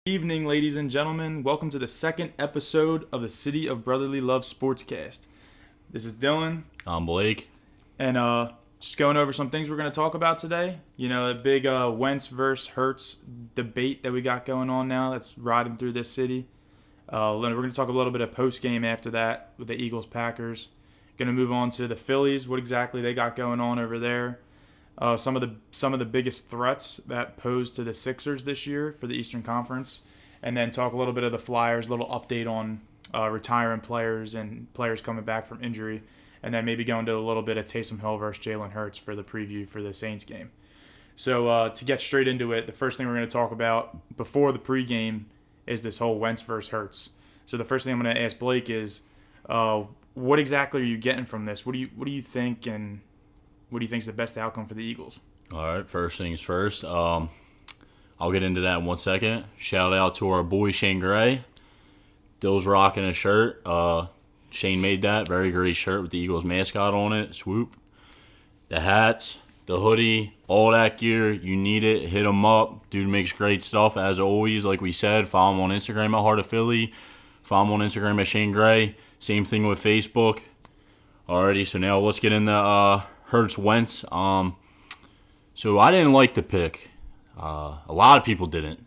Evening, ladies and gentlemen. Welcome to the second episode of the City of Brotherly Love Sportscast. This is Dylan, I'm Blake. and just going over some things we're going to talk about today. You know, a big Wentz versus Hurts debate that we got going on now that's riding through this city. We're going to talk a little bit of postgame after that with the Eagles-Packers. Going to move on to the Phillies, what exactly they got going on over there. Some of the biggest threats that pose to the Sixers this year for the Eastern Conference, and then talk a little bit of the Flyers, a little update on retiring players and players coming back from injury, and then maybe go into a little bit of Taysom Hill versus Jalen Hurts for the preview for the Saints game. So to get straight into it, the first thing we're going to talk about before the pregame is this whole Wentz versus Hurts. So the first thing I'm going to ask Blake is, what exactly are you getting from this? What do you think, and what do you think is the best outcome for the Eagles? All right, first things first. I'll get into that in 1 second. Shout out to our boy Shane Gray. Dill's rocking a shirt. Shane made that. Very great shirt with the Eagles mascot on it. Swoop. The hats, the hoodie, all that gear. You need it. Hit him up. Dude makes great stuff. As always, like we said, follow him on Instagram at Heart of Philly. Follow him on Instagram at Shane Gray. Same thing with Facebook. Alrighty, so now let's get into Hurts Wentz. So I didn't like the pick. A lot of people didn't.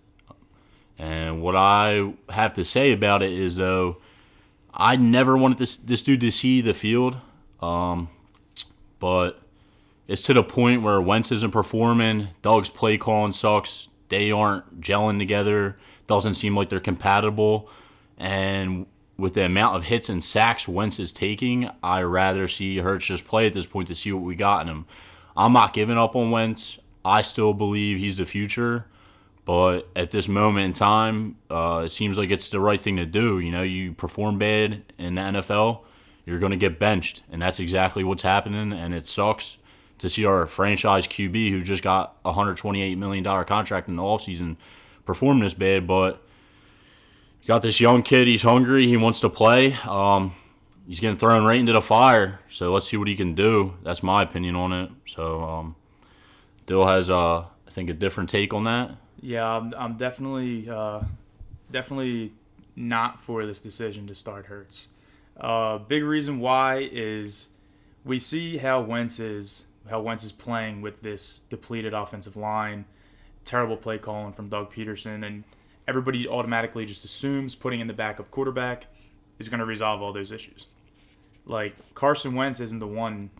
And what I have to say about it is, though, I never wanted this dude to see the field. But it's to the point where Wentz isn't performing. Doug's play calling sucks. They aren't gelling together. Doesn't seem like they're compatible. And with the amount of hits and sacks Wentz is taking, I'd rather see Hurts just play at this point to see what we got in him. I'm not giving up on Wentz. I still believe he's the future. But at this moment in time, it seems like it's the right thing to do. You know, you perform bad in the NFL, you're going to get benched. And that's exactly what's happening. And it sucks to see our franchise QB, who just got a $128 million contract in the offseason, perform this bad. But you got this young kid. He's hungry. He wants to play. He's getting thrown right into the fire. So let's see what he can do. That's my opinion on it. So Dill has, I think, a different take on that. Yeah, I'm definitely not for this decision to start Hurts. Big reason why is we see how Wentz is playing with this depleted offensive line, terrible play calling from Doug Peterson, and everybody automatically just assumes putting in the backup quarterback is going to resolve all those issues. Like, Carson Wentz isn't the one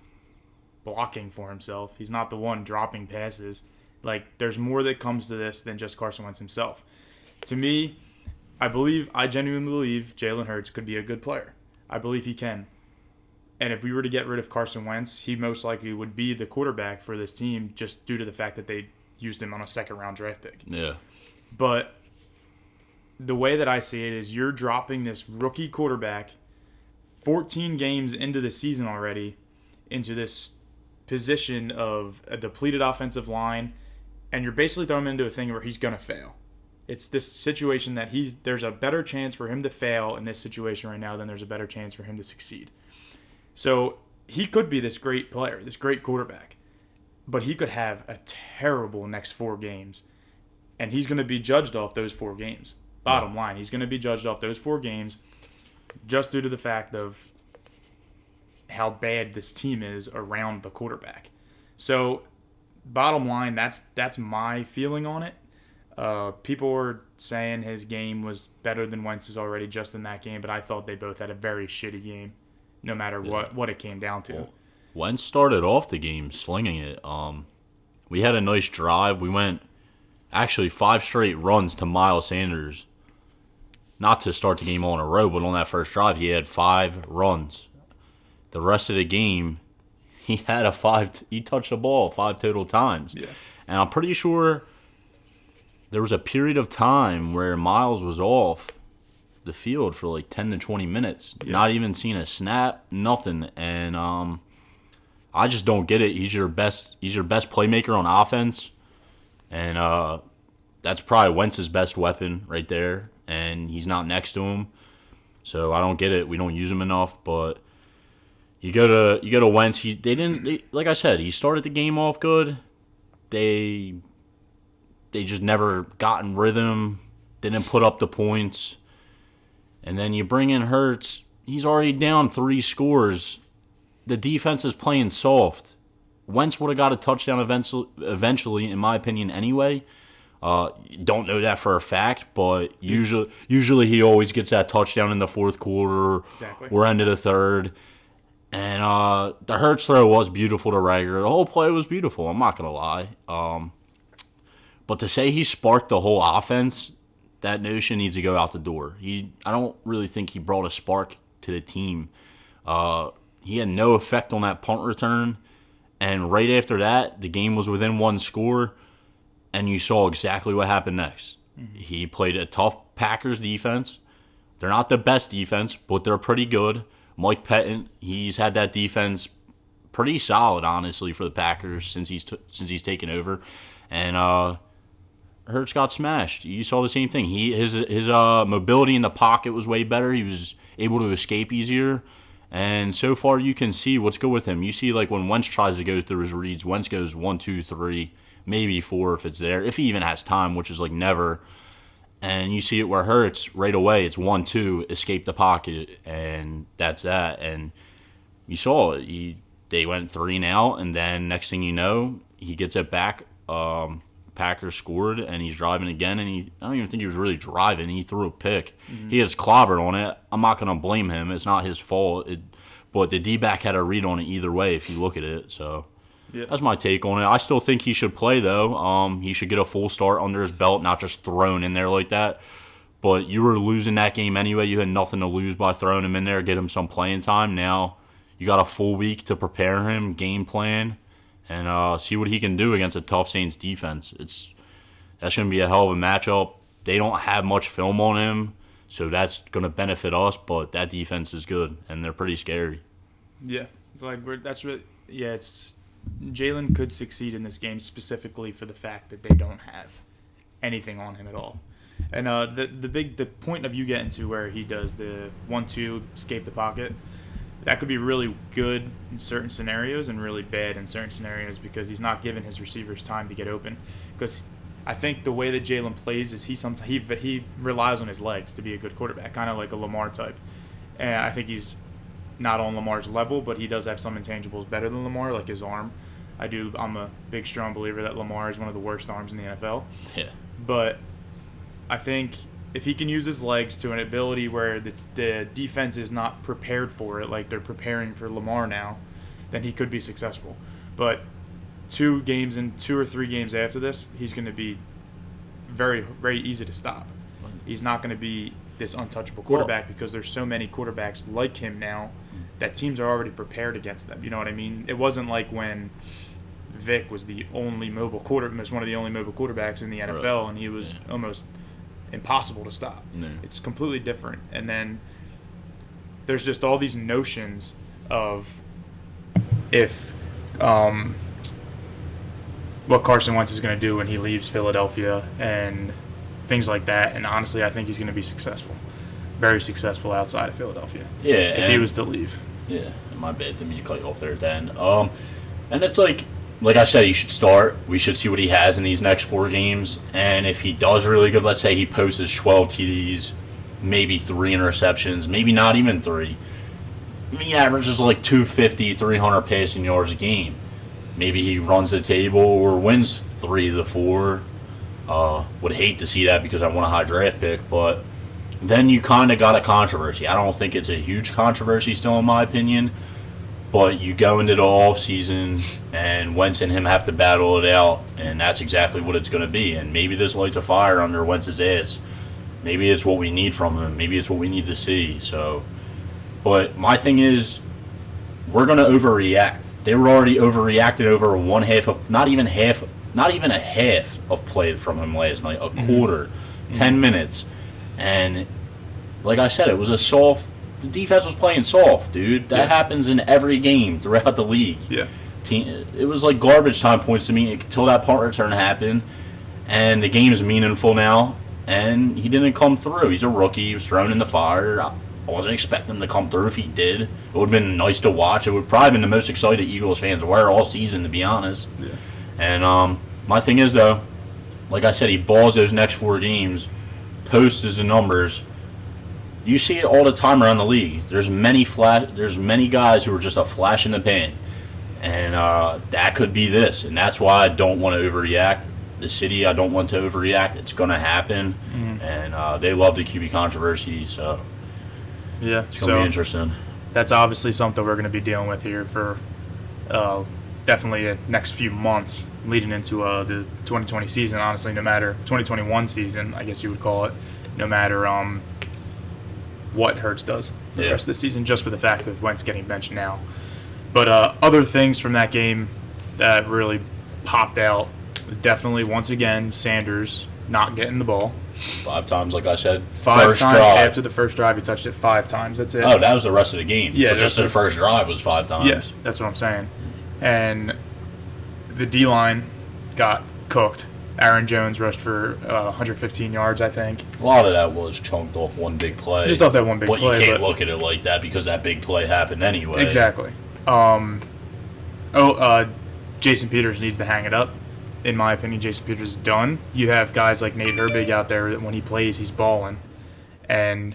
blocking for himself. He's not the one dropping passes. Like, there's more that comes to this than just Carson Wentz himself. To me, I genuinely believe Jalen Hurts could be a good player. I believe he can. And if we were to get rid of Carson Wentz, he most likely would be the quarterback for this team just due to the fact that they used him on a second-round draft pick. Yeah. But the way that I see it is you're dropping this rookie quarterback 14 games into the season already into this position of a depleted offensive line, and you're basically throwing him into a thing where he's going to fail. It's this situation that there's a better chance for him to fail in this situation right now than there's a better chance for him to succeed. So he could be this great player, this great quarterback, but he could have a terrible next 4 games, and he's going to be judged off those 4 games. Bottom line, he's going to be judged off those 4 games just due to the fact of how bad this team is around the quarterback. So, bottom line, that's my feeling on it. People were saying his game was better than Wentz's already just in that game, but I thought they both had a very shitty game, no matter what it came down to. Well, Wentz started off the game slinging it. We had a nice drive. We went actually 5 straight runs to Miles Sanders. Not to start the game all in a row, but on that first drive, he had 5 runs. The rest of the game, he touched the ball 5 total times. Yeah. And I'm pretty sure there was a period of time where Miles was off the field for like 10 to 20 minutes. Yeah. Not even seeing a snap, nothing. And I just don't get it. He's your best playmaker on offense. And that's probably Wentz's best weapon right there. And he's not next to him. So I don't get it. We don't use him enough, but you go to Wentz. Like I said, he started the game off good. They just never got in rhythm. didn't put up the points. And then you bring in Hurts. He's already down 3 scores. The defense is playing soft. Wentz would have got a touchdown eventually, in my opinion, anyway. Don't know that for a fact, but usually he always gets that touchdown in the fourth quarter or end of the third. And the Hurts throw was beautiful to Rager. The whole play was beautiful, I'm not going to lie. But to say he sparked the whole offense, that notion needs to go out the door. I don't really think he brought a spark to the team. He had no effect on that punt return. And right after that, the game was within 1 score, and you saw exactly what happened next. Mm-hmm. He played a tough Packers defense. They're not the best defense, but they're pretty good. Mike Pettin, he's had that defense pretty solid, honestly, for the Packers since he's taken over. And Hurts got smashed. You saw the same thing. His mobility in the pocket was way better. He was able to escape easier. And so far, you can see what's good with him. You see, like, when Wentz tries to go through his reads, Wentz goes 1, 2, 3, maybe 4 if it's there, if he even has time, which is, like, never. And you see it where Hurts, right away, it's 1, 2, escape the pocket, and that's that. And you saw it. They went 3 and out, and then next thing you know, he gets it back. Packers scored, and he's driving again, and I don't even think he was really driving. He threw a pick. Mm-hmm. He has clobbered on it. I'm not going to blame him. It's not his fault. But the D-back had a read on it either way if you look at it. So that's my take on it. I still think he should play, though. He should get a full start under his belt, not just thrown in there like that. But you were losing that game anyway. You had nothing to lose by throwing him in there, get him some playing time. Now you got a full week to prepare him, game plan, and see what he can do against a tough Saints defense. That's going to be a hell of a matchup. They don't have much film on him, so that's going to benefit us, but that defense is good, and they're pretty scary. Yeah, it's Jalen could succeed in this game specifically for the fact that they don't have anything on him at all. And the point of you getting to where he does the 1-2, escape the pocket, that could be really good in certain scenarios and really bad in certain scenarios because he's not giving his receivers time to get open. Because I think the way that Jalen plays is he relies on his legs to be a good quarterback, kind of like a Lamar type. And I think he's not on Lamar's level, but he does have some intangibles better than Lamar, like his arm. I'm a big, strong believer that Lamar is one of the worst arms in the NFL. Yeah. But I think if he can use his legs to an ability where the defense is not prepared for it, like they're preparing for Lamar now, then he could be successful. But 2 or 3 games after this, he's going to be very, very easy to stop. He's not going to be this untouchable quarterback because there's so many quarterbacks like him now that teams are already prepared against them. You know what I mean? It wasn't like when Vic was one of the only mobile quarterbacks in the NFL, and he was almost impossible to stop. No. It's completely different. And then there's just all these notions of if what Carson Wentz is going to do when he leaves Philadelphia and things like that. And honestly, I think he's going to be successful, very successful outside of Philadelphia. Yeah, if he was to leave. Yeah, my bad. Didn't mean to cut you off there at the end. And it's like I said, he should start. We should see what he has in these next 4 games. And if he does really good, let's say he posts his 12 TDs, maybe 3 interceptions, maybe not even 3. He averages like 250, 300 passing yards a game. Maybe he runs the table or wins 3 of the 4. Would hate to see that because I want a high draft pick, but then you kind of got a controversy. I don't think it's a huge controversy still, in my opinion. But you go into the offseason, and Wentz and him have to battle it out, and that's exactly what it's going to be. And maybe this lights a fire under Wentz's ass. Maybe it's what we need from him. Maybe it's what we need to see. But my thing is, we're going to overreact. They were already overreacted over not even a half of play from him last night, a quarter, 10 minutes. And like I said, it was the defense was playing soft, dude. That happens in every game throughout the league. Yeah. It was like garbage time points to me until that punt return happened. And the game's meaningful now. And he didn't come through. He's a rookie. He was thrown in the fire. I wasn't expecting him to come through. If he did, it would have been nice to watch. It would probably been the most excited Eagles fans were all season, to be honest. Yeah. And my thing is, though, like I said, he balls those next 4 games. posts the numbers. You see it all the time around the league. There's many guys who are just a flash in the pan, and that could be this. And that's why I don't want to overreact. The city, I don't want to overreact. It's going to happen, and they love the QB controversy, so yeah, it's going to be interesting. That's obviously something we're going to be dealing with here for definitely the next few months leading into the 2020 season. Honestly, no matter 2021 season, I guess you would call it, no matter what Hurts does for the rest of the season, just for the fact of Wentz getting benched now. But other things from that game that really popped out, definitely once again Sanders not getting the ball 5 times, like I said. 5 times after the first drive, he touched it 5 times. That's it. Oh, that was the rest of the game. Yeah, but just the first drive was 5 times. Yeah, that's what I'm saying. And the D-line got cooked. Aaron Jones rushed for 115 yards, I think. A lot of that was chunked off one big play. Just off that one big play. But you can't look at it like that because that big play happened anyway. Exactly. Jason Peters needs to hang it up. In my opinion, Jason Peters is done. You have guys like Nate Herbig out there that when he plays, he's balling. And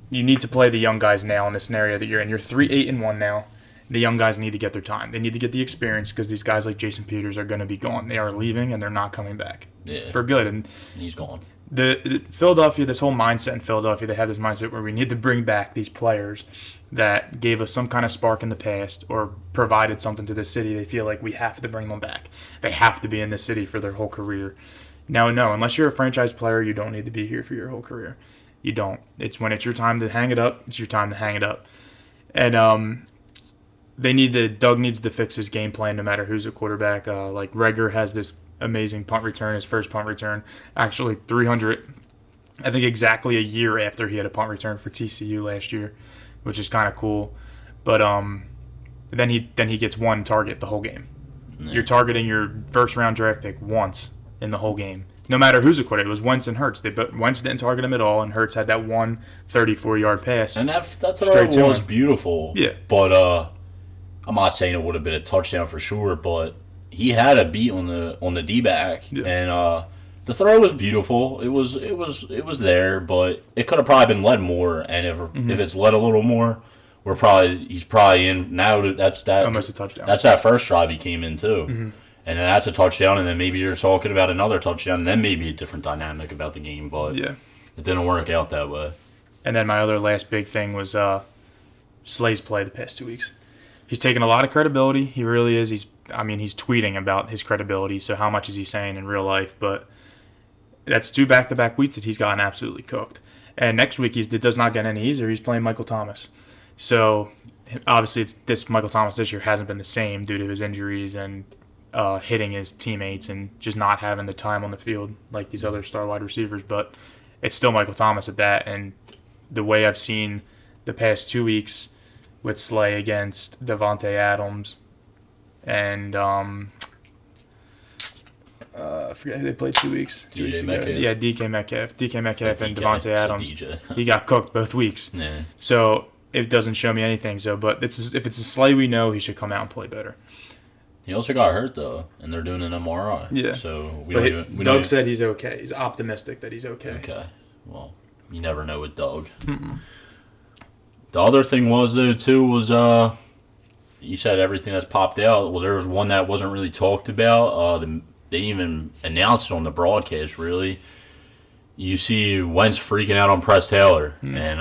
you need to play the young guys now in the scenario that you're in. You're 3-8-1 now. The young guys need to get their time. They need to get the experience because these guys like Jason Peters are going to be gone. They are leaving and they're not coming back for good. And he's gone. The Philadelphia, this whole mindset in Philadelphia, they have this mindset where we need to bring back these players that gave us some kind of spark in the past or provided something to the city. They feel like we have to bring them back. They have to be in the city for their whole career. No, unless you're a franchise player, you don't need to be here for your whole career. You don't. It's when it's your time to hang it up, it's your time to hang it up. And Doug needs to fix his game plan no matter who's a quarterback. Like Reagor has this amazing punt return, his first punt return, actually 300, I think exactly a year after he had a punt return for TCU last year, which is kind of cool. But then he gets one target the whole game. Yeah. You're targeting your first round draft pick once in the whole game. No matter who's a quarterback. It was Wentz and Hurts. Wentz didn't target him at all, and Hurts had that one 34-yard pass. And that's what was beautiful. Yeah. But I'm not saying it would have been a touchdown for sure, but he had a beat on the D-back, and the throw was beautiful. It was there, but it could have probably been led more. And if it's led a little more, he's probably in now. That's that almost a touchdown. That's that first drive he came in too, and then that's a touchdown. And then maybe you're talking about another touchdown, and then maybe a different dynamic about the game. But it didn't work out that way. And then my other last big thing was Slay's play the past 2 weeks. He's taken a lot of credibility. He really is. He's tweeting about his credibility, so how much is he saying in real life? But that's 2 back-to-back weeks that he's gotten absolutely cooked. And next week, it does not get any easier. He's playing Michael Thomas. So, obviously, Michael Thomas this year hasn't been the same due to his injuries and hitting his teammates and just not having the time on the field like these other star wide receivers. But it's still Michael Thomas at that. And the way I've seen the past 2 weeks with Slay against Devontae Adams and I forget who they played 2 weeks. 2 weeks ago. Metcalf. Yeah, DK Metcalf and Devontae Adams. He got cooked both weeks. Yeah. So it doesn't show me anything. But if it's a Slay we know, he should come out and play better. He also got hurt though, and they're doing an MRI. Yeah. So Doug said he's okay. He's optimistic that he's okay. Okay. Well, you never know with Doug. The other thing was you said everything that's popped out. Well, there was one that wasn't really talked about. They even announced it on the broadcast, really. You see Wentz freaking out on Press Taylor, and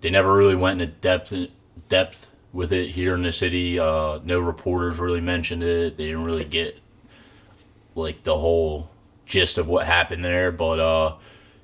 they never really went into depth with it here in the city. No reporters really mentioned it. They didn't really get like the whole gist of what happened there. But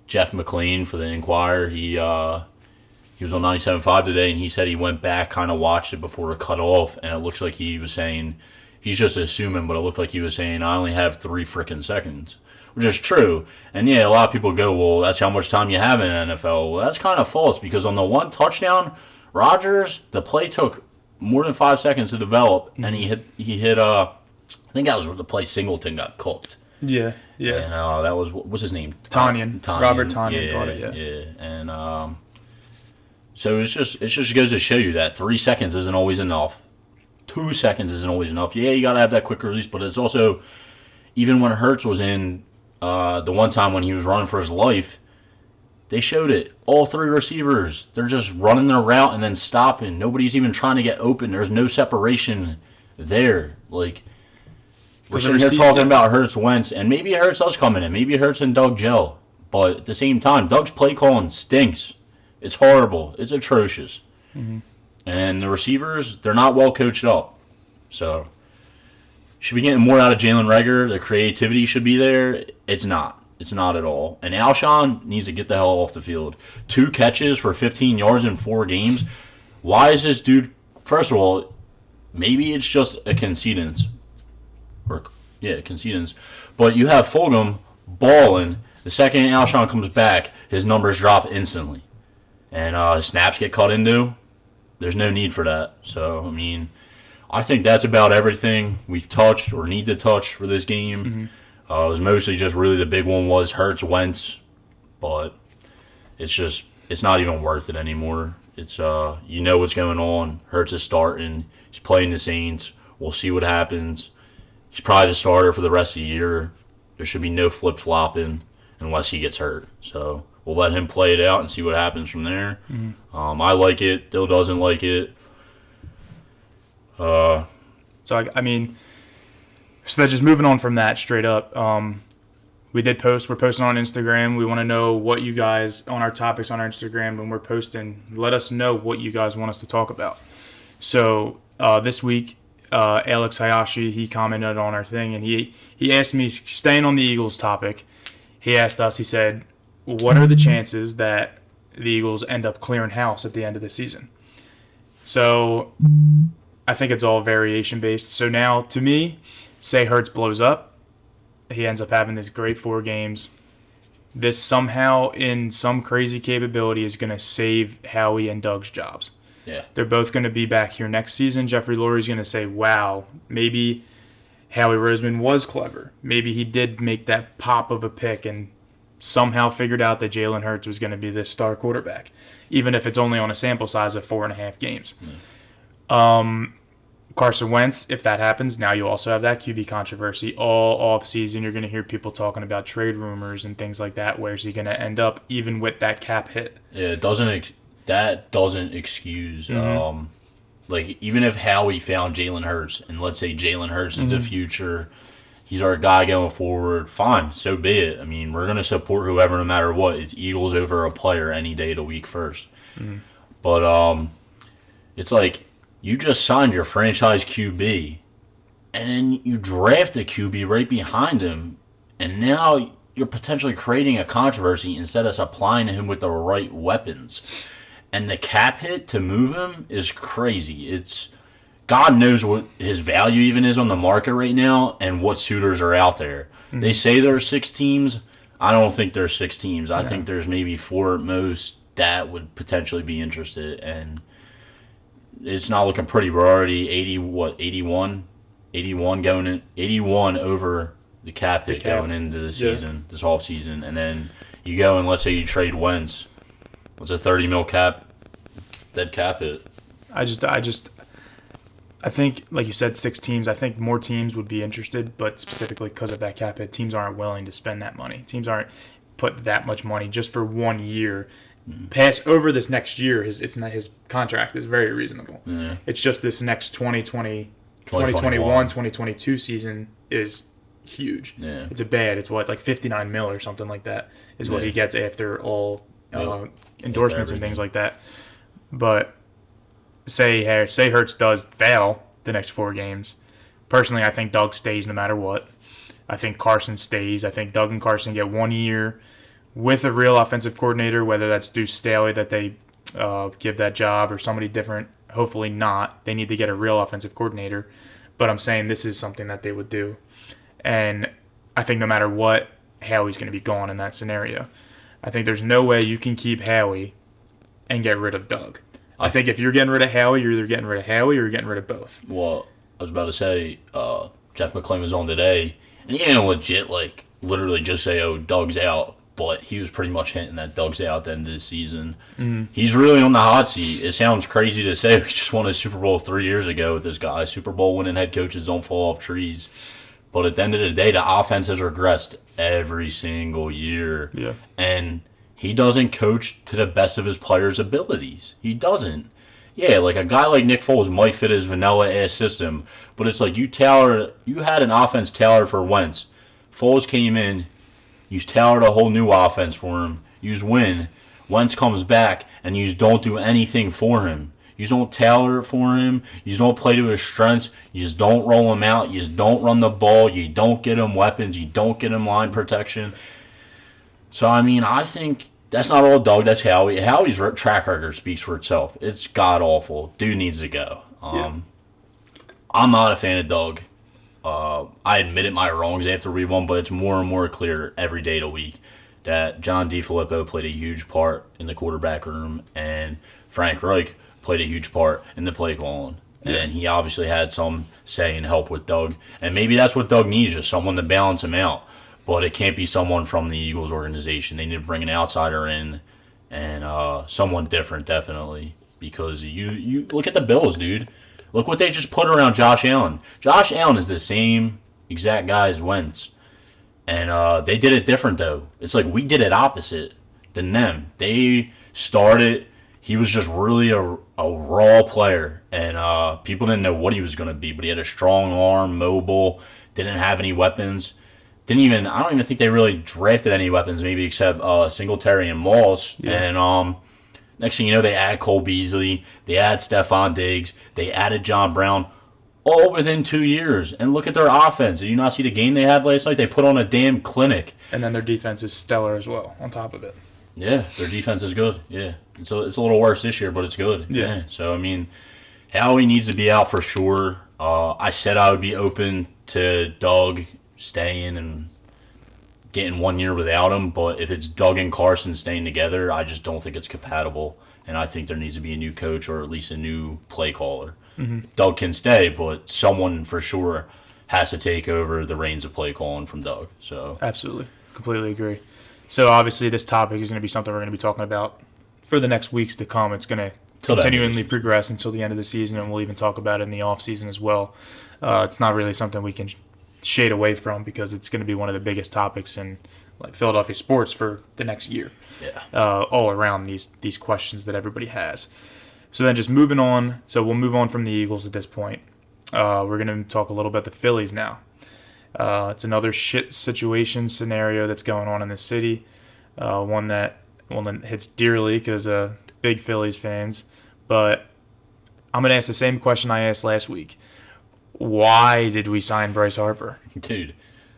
Jeff McLean for the Inquirer, he was on 97.5 today, and he said he went back, kind of watched it before it cut off, and it looks like he was saying, he's just assuming, but it looked like he was saying, I only have 3 freaking seconds, which is true. And yeah, a lot of people go, well, that's how much time you have in the NFL. Well, that's kind of false, because on the one touchdown, Rodgers, the play took more than 5 seconds to develop, and he hit I think that was where the play Singleton got cooked. Yeah. And that was, what's his name? Tanyan. Robert Tanyan caught it, Yeah, and so it just goes to show you that 3 seconds isn't always enough. 2 seconds isn't always enough. Yeah, you got to have that quick release, but it's also, even when Hurts was in the one time when he was running for his life, they showed it. All three receivers, they're just running their route and then stopping. Nobody's even trying to get open. There's no separation there. Like, we're sitting here talking about Hurts, Wentz, and maybe Hurts does come in. Maybe Hurts and Doug gel. But at the same time, Doug's play calling stinks. It's horrible. It's atrocious. Mm-hmm. And the receivers, they're not well coached up. So, should be getting more out of Jalen Reagor. The creativity should be there. It's not. It's not at all. And Alshon needs to get the hell off the field. 2 catches for 15 yards in 4 games. Why is this dude... First of all, maybe it's just a concedence. Concedence. But you have Fulgham balling. The second Alshon comes back, his numbers drop instantly. And snaps get cut into. There's no need for that. So, I mean, I think that's about everything we've touched or need to touch for this game. Mm-hmm. It was mostly just really the big one was Hurts, Wentz. But it's not even worth it anymore. It's you know what's going on. Hurts is starting. He's playing the Saints. We'll see what happens. He's probably the starter for the rest of the year. There should be no flip-flopping unless he gets hurt. So we'll let him play it out and see what happens from there. Mm-hmm. I like it. Dill doesn't like it. So just moving on from that straight up, we did post. We're posting on Instagram. We want to know what you guys, on our topics on our Instagram, when we're posting, let us know what you guys want us to talk about. So this week, Alex Hayashi, he commented on our thing, and he asked me, staying on the Eagles topic, he asked us, he said, what are the chances that the Eagles end up clearing house at the end of the season? So I think it's all variation based. So now, to me, say Hurts blows up, he ends up having this great 4 games. This somehow, in some crazy capability, is going to save Howie and Doug's jobs. Yeah. They're both going to be back here next season. Jeffrey Lurie's going to say, wow, maybe Howie Roseman was clever. Maybe he did make that pop of a pick and somehow figured out that Jalen Hurts was going to be the star quarterback, even if it's only on a sample size of 4.5 games. Carson Wentz, if that happens, now you also have that QB controversy. All offseason, you're going to hear people talking about trade rumors and things like that. Where's he going to end up, even with that cap hit? Yeah, that doesn't excuse. Like, even if Howie found Jalen Hurts, and let's say Jalen Hurts is the future, he's our guy going forward, fine, so be it. I mean, we're going to support whoever no matter what. It's Eagles over a player any day of the week first. But it's like, you just signed your franchise QB, and then you draft a QB right behind him, and now you're potentially creating a controversy instead of supplying him with the right weapons. And the cap hit to move him is crazy. It's God knows what his value even is on the market right now and what suitors are out there. Mm-hmm. They say there are 6 teams. I don't think there's 6 teams. I think there's maybe 4 at most that would potentially be interested, and it's not looking pretty. We're already 81 going in, 81 over the cap hit going into the season, this off season, and then you go and let's say you trade Wentz. What's a $30 million dead cap hit? I think, like you said, 6 teams. I think more teams would be interested, but specifically because of that cap hit, teams aren't willing to spend that money. Teams aren't put that much money just for 1 year. Pass over this next year, his contract is very reasonable. Yeah. It's just this next 2021, 2022 season is huge. Yeah. It's like $59 million or something like that is what he gets after all endorsements and things like that. But say Hurts does fail the next 4 games. Personally, I think Doug stays no matter what. I think Carson stays. I think Doug and Carson get 1 year with a real offensive coordinator, whether that's Deuce Staley that they give that job or somebody different. Hopefully not. They need to get a real offensive coordinator. But I'm saying this is something that they would do. And I think no matter what, Howie's going to be gone in that scenario. I think there's no way you can keep Howie and get rid of Doug. I think if you're getting rid of Howie, you're either getting rid of Howie or you're getting rid of both. Well, I was about to say, Jeff McClain was on today, and he didn't literally just say, oh, Doug's out. But he was pretty much hinting that Doug's out at the end of the season. Mm-hmm. He's really on the hot seat. It sounds crazy to say. We just won a Super Bowl 3 years ago with this guy. Super Bowl winning head coaches don't fall off trees. But at the end of the day, the offense has regressed every single year. Yeah. And he doesn't coach to the best of his players' abilities. He doesn't. Yeah, like a guy like Nick Foles might fit his vanilla-ass system, but it's like you had an offense tailored for Wentz. Foles came in, you tailored a whole new offense for him. You win. Wentz comes back, and you don't do anything for him. You don't tailor it for him. You don't play to his strengths. You just don't roll him out. You just don't run the ball. You don't get him weapons. You don't get him line protection. So, I mean, I think that's not all Doug. That's Howie. Howie's track record speaks for itself. It's god-awful. Dude needs to go. I'm not a fan of Doug. I admitted my wrongs after we won, but it's more and more clear every day of the week that John DeFilippo played a huge part in the quarterback room, and Frank Reich played a huge part in the play calling. Yeah. And he obviously had some say and help with Doug. And maybe that's what Doug needs, just someone to balance him out. But it can't be someone from the Eagles organization. They need to bring an outsider in and someone different, definitely. Because you look at the Bills, dude. Look what they just put around Josh Allen. Josh Allen is the same exact guy as Wentz. And they did it different, though. It's like we did it opposite than them. They started. He was just really a raw player. And people didn't know what he was going to be. But he had a strong arm, mobile, didn't have any weapons. I don't even think they really drafted any weapons, maybe except Singletary and Moss. Yeah. And next thing you know, they add Cole Beasley. They add Stephon Diggs. They added John Brown. All within 2 years. And look at their offense. Did you not see the game they had last night? They put on a damn clinic. And then their defense is stellar as well, on top of it. Yeah, their defense is good. Yeah. It's a little worse this year, but it's good. Yeah. So, I mean, Howie needs to be out for sure. I said I would be open to Doug staying and getting 1 year without him, but if it's Doug and Carson staying together, I just don't think it's compatible. And I think there needs to be a new coach or at least a new play caller. Mm-hmm. Doug can stay, but someone for sure has to take over the reins of play calling from Doug. So absolutely, completely agree. So obviously, this topic is going to be something we're going to be talking about for the next weeks to come. It's going to continually progress until the end of the season, and we'll even talk about it in the off season as well. It's not really something we can shade away from because it's going to be one of the biggest topics in like Philadelphia sports for the next year. Yeah. All around these questions that everybody has. So then just moving on. So we'll move on from the Eagles at this point. We're going to talk a little bit the Phillies now. It's another shit situation scenario that's going on in the city. One that hits dearly because big Phillies fans. But I'm going to ask the same question I asked last week. Why did we sign Bryce Harper? Dude.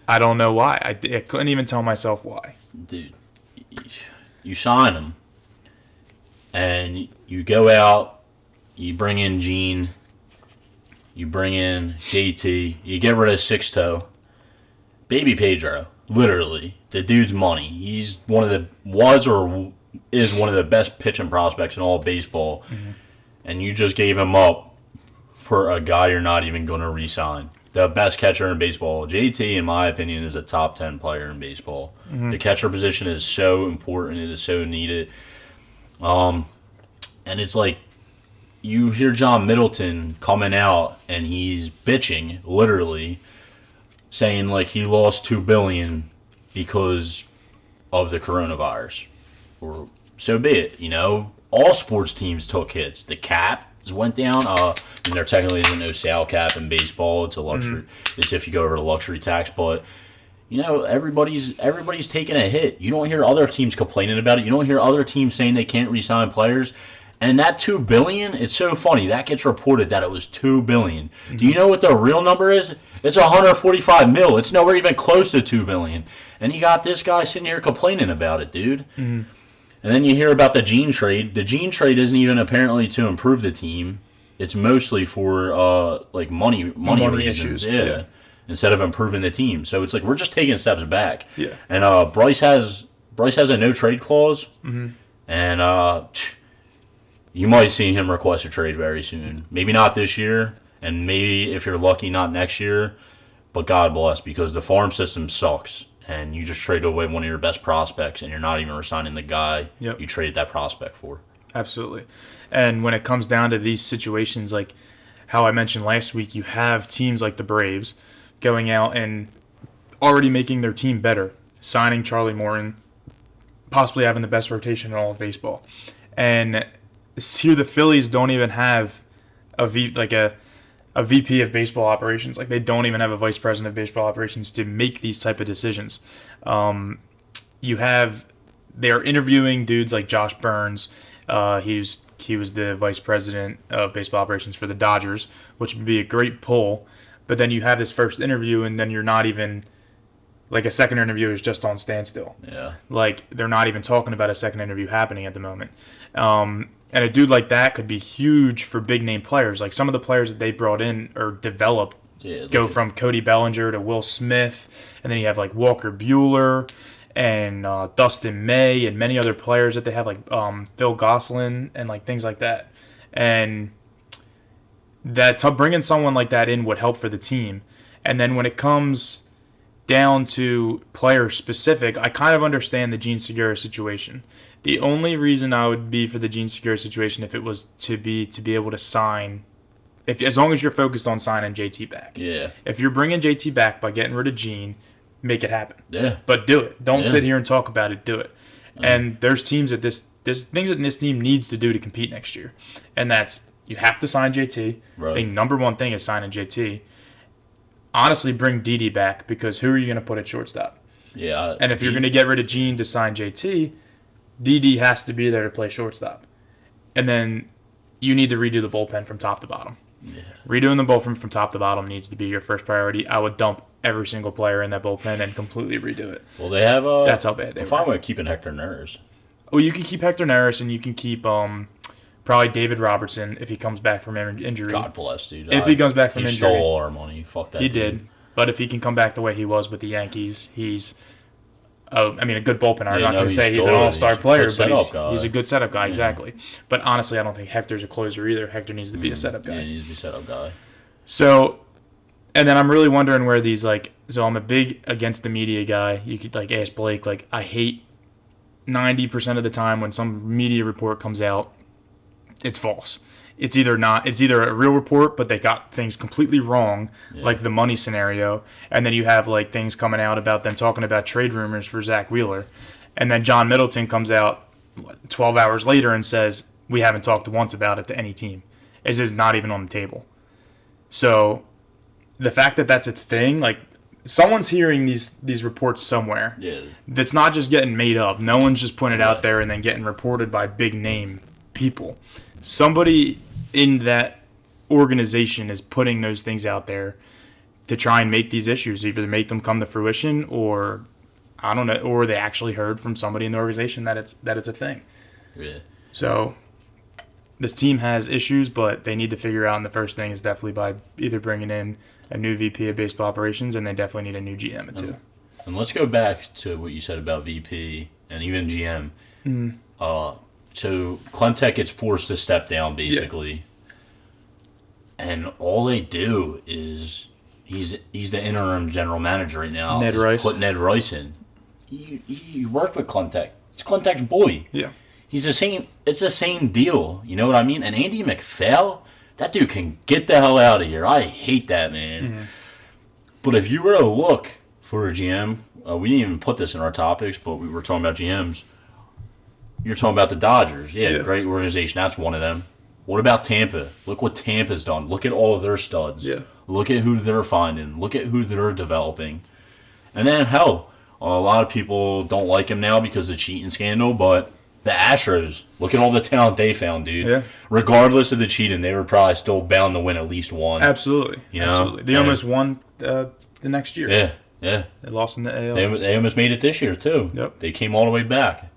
I don't know why. I couldn't even tell myself why. Dude, you sign him, and you go out, you bring in Gene, you bring in JT, you get rid of Sixto. Baby Pedro, literally, the dude's money. He's is one of the best pitching prospects in all of baseball, and you just gave him up for a guy you're not even going to re-sign. The best catcher in baseball. JT, in my opinion, is a top 10 player in baseball. The catcher position is so important. It is so needed. And it's like you hear John Middleton coming out and he's bitching, literally, saying like he lost $2 billion because of the coronavirus. Or so be it, you know. All sports teams took hits. The cap went down. And there technically isn't no sale cap in baseball. It's a luxury. It's if you go over the luxury tax, but you know everybody's taking a hit. You don't hear other teams complaining about it. You don't hear other teams saying they can't re-sign players. And that $2 billion, it's so funny that gets reported that it was $2 billion. Do you know what the real number is? It's $145 million. It's nowhere even close to $2 billion. And you got this guy sitting here complaining about it, dude. And then you hear about the Gene trade. The Gene trade isn't even apparently to improve the team. It's mostly for like money reasons. Issues. Yeah. Instead of improving the team. So it's like we're just taking steps back. Yeah. And Bryce has a no trade clause. And you might see him request a trade very soon. Maybe not this year, and maybe if you're lucky, not next year. But God bless, because the farm system sucks. And you just traded away one of your best prospects, and you're not even resigning the guy you traded that prospect for. Absolutely. And when it comes down to these situations, like how I mentioned last week, you have teams like the Braves going out and already making their team better, signing Charlie Morton, possibly having the best rotation in all of baseball. And here the Phillies don't even have a VP of baseball operations. Like, they don't even have a vice president of baseball operations to make these type of decisions. They're interviewing dudes like Josh Burns. He was the vice president of baseball operations for the Dodgers, which would be a great pull. But then you have this first interview, and then you're not even, like, a second interview is just on standstill. Yeah. Like, they're not even talking about a second interview happening at the moment. And a dude like that could be huge for big-name players. Like, some of the players that they brought in or developed go from Cody Bellinger to Will Smith, and then you have, like, Walker Buehler and Dustin May and many other players that they have, like Phil Gosselin and, like, things like that. And bringing someone like that in would help for the team. And then when it comes down to player specific, I kind of understand the Gene Segura situation. The only reason I would be for the Gene Segura situation if it was to be able to sign, as long as you're focused on signing JT back. Yeah. If you're bringing JT back by getting rid of Gene, make it happen. Yeah. But do it. Don't sit here and talk about it. Do it. And there's teams that things that this team needs to do to compete next year, and that's you have to sign JT. Right. The number one thing is signing JT. Honestly, bring Didi back, because who are you going to put at shortstop? Yeah. And if you're going to get rid of Gene to sign JT, Didi has to be there to play shortstop. And then you need to redo the bullpen from top to bottom. Yeah. Redoing the bullpen from top to bottom needs to be your first priority. I would dump every single player in that bullpen and completely redo it. Well, they have That's how bad they were. I'm fine with keeping Hector Neris. Well, you can keep Hector Neris, and you can keep probably David Robertson if he comes back from injury. God bless, dude. If he comes back from injury. He stole all our money. Fuck that He dude. did. But if he can come back the way he was with the Yankees, he's a good bullpen. I'm not going to say he's an all-star player, but he's a good setup guy, exactly. But honestly, I don't think Hector's a closer either. Hector needs to be a setup guy. Yeah, he needs to be a setup guy. So, and then I'm really wondering where these, so I'm a big against the media guy. You could, ask Blake, I hate 90% of the time when some media report comes out, it's false. It's either a real report, but they got things completely wrong, like the money scenario, and then you have things coming out about them talking about trade rumors for Zach Wheeler, and then John Middleton comes out 12 hours later and says, we haven't talked once about it to any team. It is not even on the table. So the fact that that's a thing, someone's hearing these reports somewhere. Yeah. That's not just getting made up. No one's just putting it out there and then getting reported by big name people. Somebody in that organization is putting those things out there to try and make these issues, either make them come to fruition, or I don't know, or they actually heard from somebody in the organization that it's a thing. Yeah. So this team has issues, but they need to figure out, and the first thing is definitely by either bringing in a new VP of baseball operations, and they definitely need a new GM too. And let's go back to what you said about VP and even GM. So Clemtek gets forced to step down, basically. Yeah. And all they do is he's the interim general manager right now. Ned Rice. Put Ned Rice in. You work with Clemtek. It's Clemtek's boy. Yeah. He's the same. It's the same deal. You know what I mean? And Andy McPhail, that dude can get the hell out of here. I hate that man. Mm-hmm. But if you were to look for a GM, we didn't even put this in our topics, but we were talking about GMs. You're talking about the Dodgers. Yeah, great organization. That's one of them. What about Tampa? Look what Tampa's done. Look at all of their studs. Yeah. Look at who they're finding. Look at who they're developing. And then, hell, a lot of people don't like him now because of the cheating scandal, but the Astros, look at all the talent they found, dude. Yeah. Regardless of the cheating, they were probably still bound to win at least one. Absolutely. You know? Absolutely. They almost won the next year. Yeah, yeah. They lost in the AL. They almost made it this year, too. Yep. They came all the way back.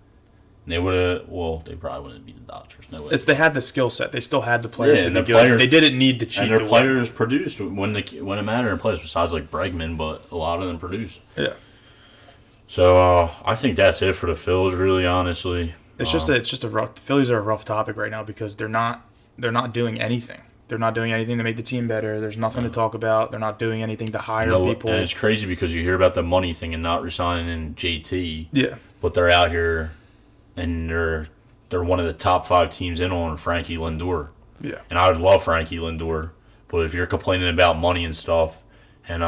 They would have. Well, they probably wouldn't beat the Dodgers. No way. They had the skill set. They still had the players to be good. Players, they didn't need to cheat. And their players produced when it mattered in plays. Besides Bregman, but a lot of them produced. Yeah. So I think that's it for the Phils. Really, honestly, it's just a rough. The Phillies are a rough topic right now because they're not doing anything. They're not doing anything to make the team better. There's nothing to talk about. They're not doing anything to hire people. And it's crazy because you hear about the money thing and not resigning JT. Yeah. But they're out here. And they're one of the top 5 teams in on Frankie Lindor. Yeah. And I would love Frankie Lindor. But if you're complaining about money and stuff, and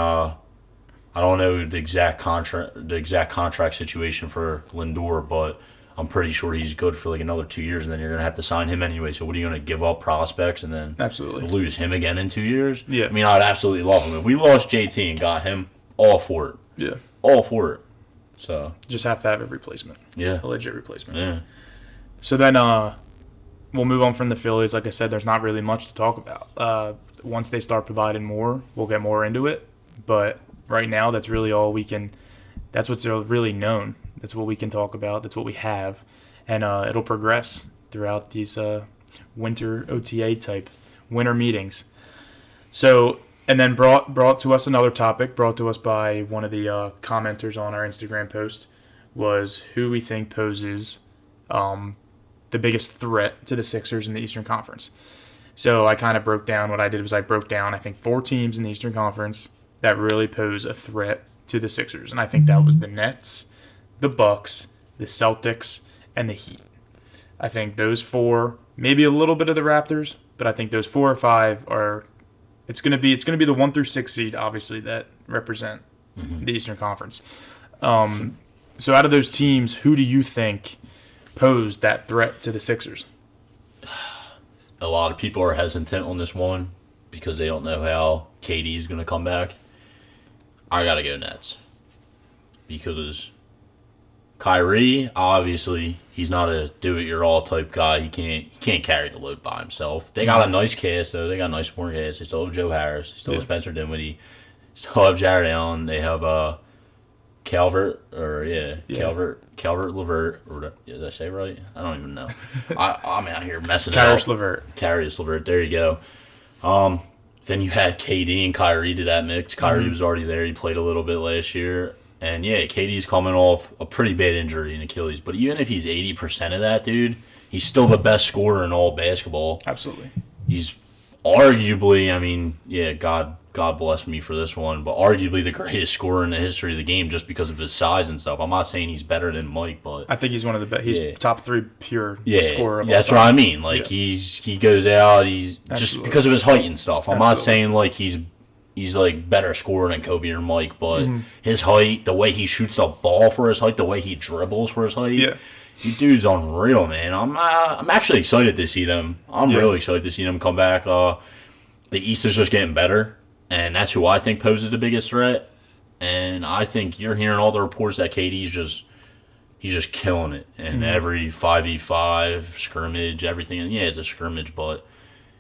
I don't know the exact contract situation for Lindor, but I'm pretty sure he's good for like another 2 years, and then you're gonna have to sign him anyway. So what are you gonna give up prospects and then absolutely lose him again in 2 years? Yeah. I mean, I'd absolutely love him if we lost JT and got him. All for it. Yeah. All for it. So just have to have a replacement. Yeah. A legit replacement. Yeah. So then we'll move on from the Phillies. Like I said, there's not really much to talk about. Once they start providing more, we'll get more into it. But right now, that's really all we can. That's what's really known. That's what we can talk about. That's what we have, and it'll progress throughout these winter OTA type winter meetings. So, and then brought to us another topic brought to us by one of the commenters on our Instagram post was who we think poses the biggest threat to the Sixers in the Eastern Conference. So I kind of broke down. What I did was I broke down, I think, 4 teams in the Eastern Conference that really pose a threat to the Sixers. And I think that was the Nets, the Bucks, the Celtics, and the Heat. I think those 4, maybe a little bit of the Raptors, but I think those 4 or 5 are it's going to be the 1 through 6 seed, obviously, that represent the Eastern Conference. So out of those teams, who do you think posed that threat to the Sixers? A lot of people are hesitant on this one because they don't know how KD is going to come back. I got to go Nets. Because Kyrie, obviously, he's not a do-it-your-all type guy. He can't carry the load by himself. They got a nice cast, though. They got a nice supporting cast. They still have Joe Harris. They still have Spencer Dinwiddie. Still have Jared Allen. They have Calvert LeVert. Did I say it right? I don't even know. I'm out here messing it up. Caris LeVert. There you go. Then you had KD and Kyrie to that mix. Kyrie was already there. He played a little bit last year. And, yeah, KD's coming off a pretty bad injury in Achilles. But even if he's 80% of that, dude, he's still the best scorer in all basketball. Absolutely. He's arguably, I mean, yeah, God bless me for this one, but arguably the greatest scorer in the history of the game just because of his size and stuff. I'm not saying he's better than Mike, but I think he's one of the best. He's top 3 pure scorer of all that's time. what I mean. Like he goes out, he's just because of his height and stuff. I'm not saying like he's like better scorer than Kobe or Mike, but his height, the way he shoots the ball for his height, the way he dribbles for his height, he dude's unreal, man. I'm actually excited to see them. I'm really excited to see them come back. The East is just getting better, and that's who I think poses the biggest threat. And I think you're hearing all the reports that KD's just killing it in every 5v5 scrimmage, everything. And yeah, it's a scrimmage, but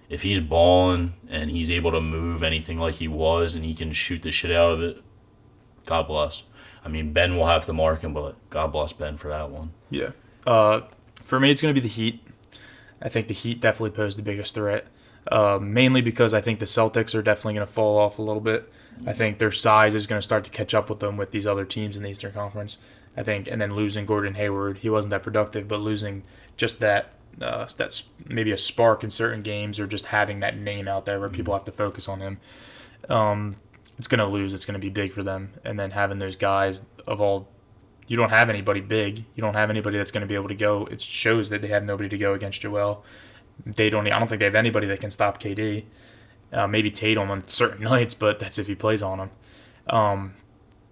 if he's balling and he's able to move anything like he was and he can shoot the shit out of it, God bless. I mean, Ben will have to mark him, but God bless Ben for that one. Yeah. For me, it's going to be the Heat. I think the Heat definitely pose the biggest threat, mainly because I think the Celtics are definitely going to fall off a little bit. I think their size is going to start to catch up with them with these other teams in the Eastern Conference. I think, and then losing Gordon Hayward, he wasn't that productive, but losing just that's maybe a spark in certain games or just having that name out there where people have to focus on him. It's going to lose. It's going to be big for them. And then having those guys you don't have anybody big. You don't have anybody that's going to be able to go. It shows that they have nobody to go against Joel. I don't think they have anybody that can stop KD. Maybe Tatum on certain nights, but that's if he plays on him.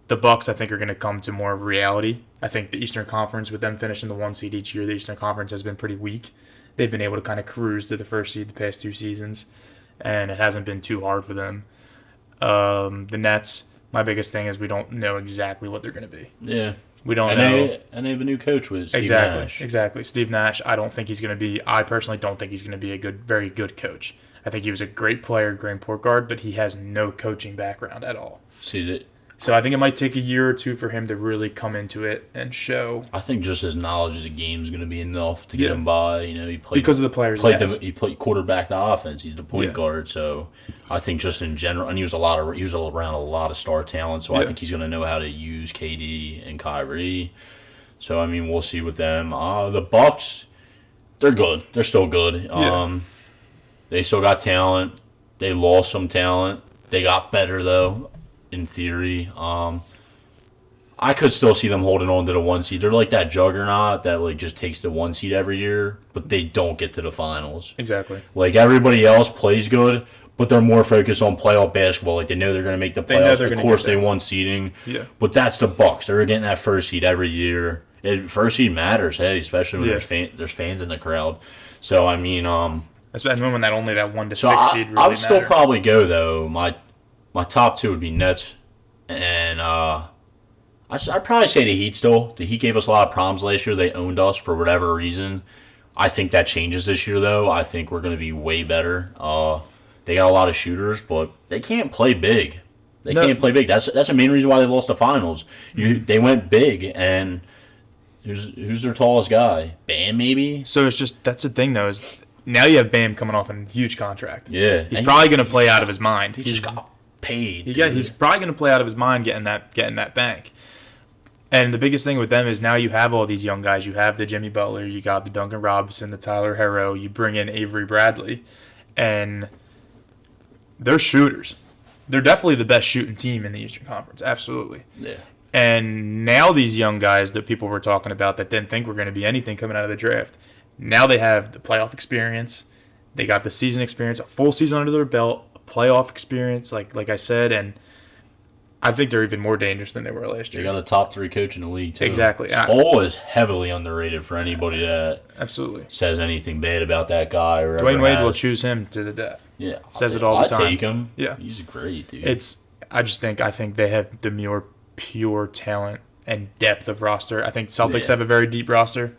The Bucks, I think, are going to come to more of reality. I think the Eastern Conference, with them finishing the 1 seed each year, the Eastern Conference has been pretty weak. They've been able to kind of cruise to the 1st seed the past 2 seasons, and it hasn't been too hard for them. The Nets, my biggest thing is we don't know exactly what they're going to be. Yeah. We don't know. And they have a new coach with Steve Nash. Exactly. Steve Nash, I personally don't think he's going to be a very good coach. I think he was a great player, great point guard, but he has no coaching background at all. So I think it might take a year or 2 for him to really come into it and show. I think just his knowledge of the game is going to be enough to get him by. You know, he played because of the players. He played quarterback the offense. He's the point guard. So I think just in general, and he was around a lot of star talent. So I think he's going to know how to use KD and Kyrie. So I mean, we'll see with them. The Bucks, they're good. They're still good. They still got talent. They lost some talent. They got better though. In theory, I could still see them holding on to the 1 seed. They're like that juggernaut that like just takes the 1 seed every year, but they don't get to the finals. Exactly. Like everybody else plays good, but they're more focused on playoff basketball. Like, they know they're going to make the playoffs. Of course, they won seeding. Yeah. But that's the Bucks. They're getting that first seed every year. First seed matters, hey, especially when there's fans in the crowd. So, I mean, especially when only that 1 to 6 seed really I would still probably go, though. My top two would be Nets, and I'd probably say the Heat still. The Heat gave us a lot of problems last year. They owned us for whatever reason. I think that changes this year, though. I think we're going to be way better. They got a lot of shooters, but they can't play big. They can't play big. That's the main reason why they lost the finals. They went big, and who's their tallest guy? Bam, maybe? So it's just, that's the thing, though, is now you have Bam coming off a huge contract. Yeah. He's probably going to play out of his mind. He just got paid. He's probably going to play out of his mind getting that bank. And the biggest thing with them is now you have all these young guys. You have the Jimmy Butler, you got the Duncan Robinson, the Tyler Herro, you bring in Avery Bradley, and they're shooters. They're definitely the best shooting team in the Eastern Conference, absolutely. Yeah. And now these young guys that people were talking about that didn't think were going to be anything coming out of the draft, now they have the playoff experience. They got the season experience, a full season under their belt, a playoff experience, like I said, and I think they're even more dangerous than they were last year. They got a top 3 coach in the league, too. Exactly. Sproul is heavily underrated for anybody that says anything bad about that guy. Or Dwayne Wade will choose him to the death. Yeah. Says it all the time. I take him. Yeah. He's great, dude. I think they have the more pure talent and depth of roster. I think Celtics have a very deep roster,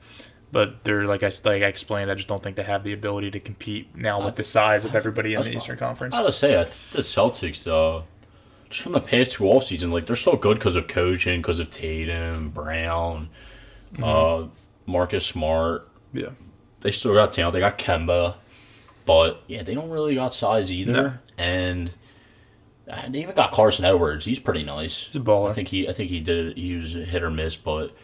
but they're like I explained, I just don't think they have the ability to compete now with the size of everybody in the Eastern Conference. I gotta say, I think the Celtics, just from the past 2 off seasons, like, they're still good because of coaching, because of Tatum, Brown, Marcus Smart. Yeah. They still got talent. They got Kemba. But, yeah, they don't really got size either. No. And they even got Carson Edwards. He's pretty nice. He's a baller. I think he was a hit or miss, but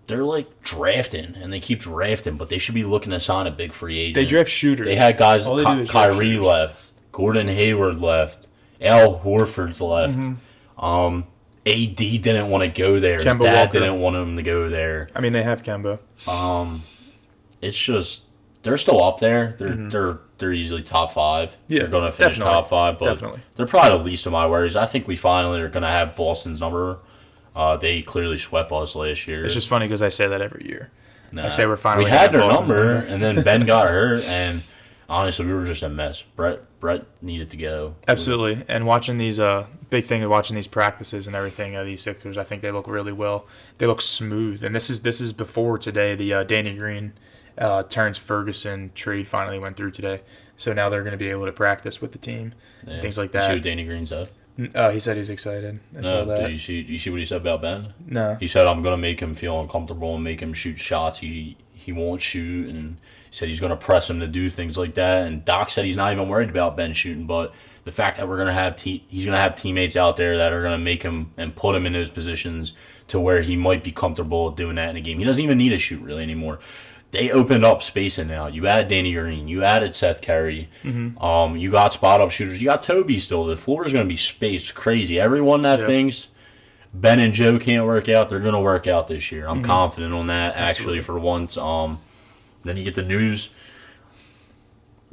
they're, like, drafting, and they keep drafting, but they should be looking to sign a big free agent. They draft shooters. They had guys, Kyrie left, Gordon Hayward left, Al Horford's left. Mm-hmm. AD didn't want to go there. His dad didn't want him to go there. I mean, they have Kemba. It's just they're still up there. They're easily top 5. Yeah, they're going to finish top 5, but they're probably the least of my worries. I think we finally are going to have Boston's number. They clearly swept us last year. It's just funny because I say that every year. I say we're finally. We had their number, and then Ben got hurt, and honestly, we were just a mess. Brett needed to go. Absolutely, and watching these big thing of watching these practices and everything, these Sixers, I think they look really well. They look smooth, and this is before today. The Danny Green, Terrence Ferguson trade finally went through today, so now they're going to be able to practice with the team, things like that. You see what Danny Green said? He said he's excited. I saw that. Did you see what he said about Ben? No. He said, I'm going to make him feel uncomfortable and make him shoot shots he won't shoot, and he said he's going to press him to do things like that. And Doc said he's not even worried about Ben shooting, but the fact that we're going to have he's going to have teammates out there that are going to make him and put him in those positions to where he might be comfortable doing that in a game. He doesn't even need to shoot really anymore. They opened up spacing now. You added Danny Green. You added Seth Curry. Mm-hmm. You got spot-up shooters. You got Toby still. The floor is going to be spaced crazy. Everyone that thinks Ben and Joe can't work out, they're going to work out this year. I'm confident on that, actually, for once. Then you get the news.